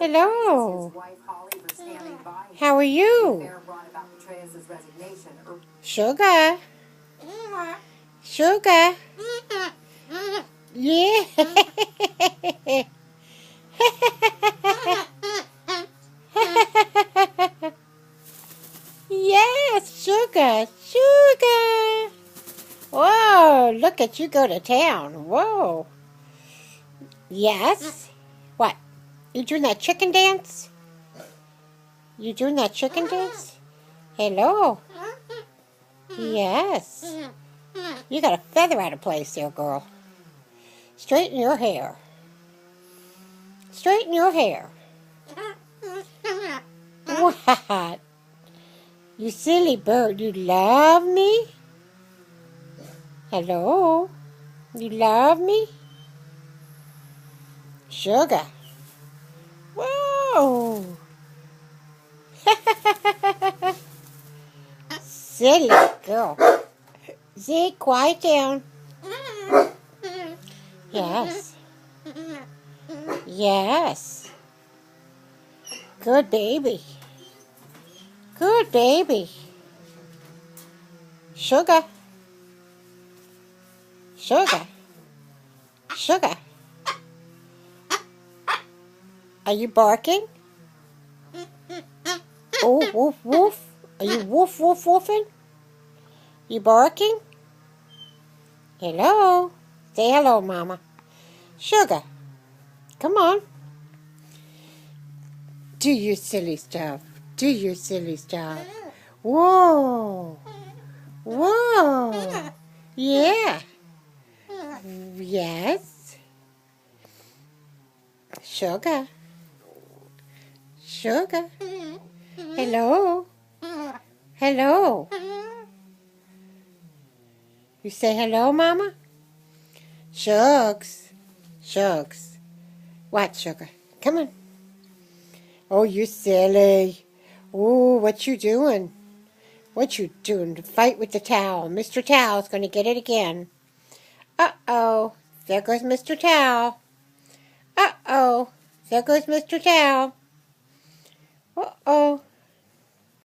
Hello. How are you? Sugar. Sugar. Yeah. Yes, sugar. Sugar. Whoa, look at you go to town. Whoa. Yes. What? You doing that chicken dance? You doing that chicken dance? Hello. Yes. You got a feather out of place there, girl. Straighten your hair. Straighten your hair. What? You silly bird. You love me? Hello? You love me? Sugar. Whoa. Silly girl. Zeke, quiet down. Yes. Yes. Good baby. Good baby. Sugar. Sugar. Sugar. Are you barking? Oh, woof, woof. Are you woof, woof, woofing? You barking? Hello? Say hello, Mama. Sugar. Come on. Do your silly stuff. Do your silly stuff. Whoa. Whoa. Yeah. Yes. Sugar. Sugar. Hello. Hello. You say hello, Mama? Shugs. Shugs. What, Sugar? Come on. Oh, you silly. Oh, what you doing? What you doing? To fight with the towel. Mr. Towel's going to get it again. Uh-oh. There goes Mr. Towel. Uh-oh. There goes Mr. Towel. Uh-oh.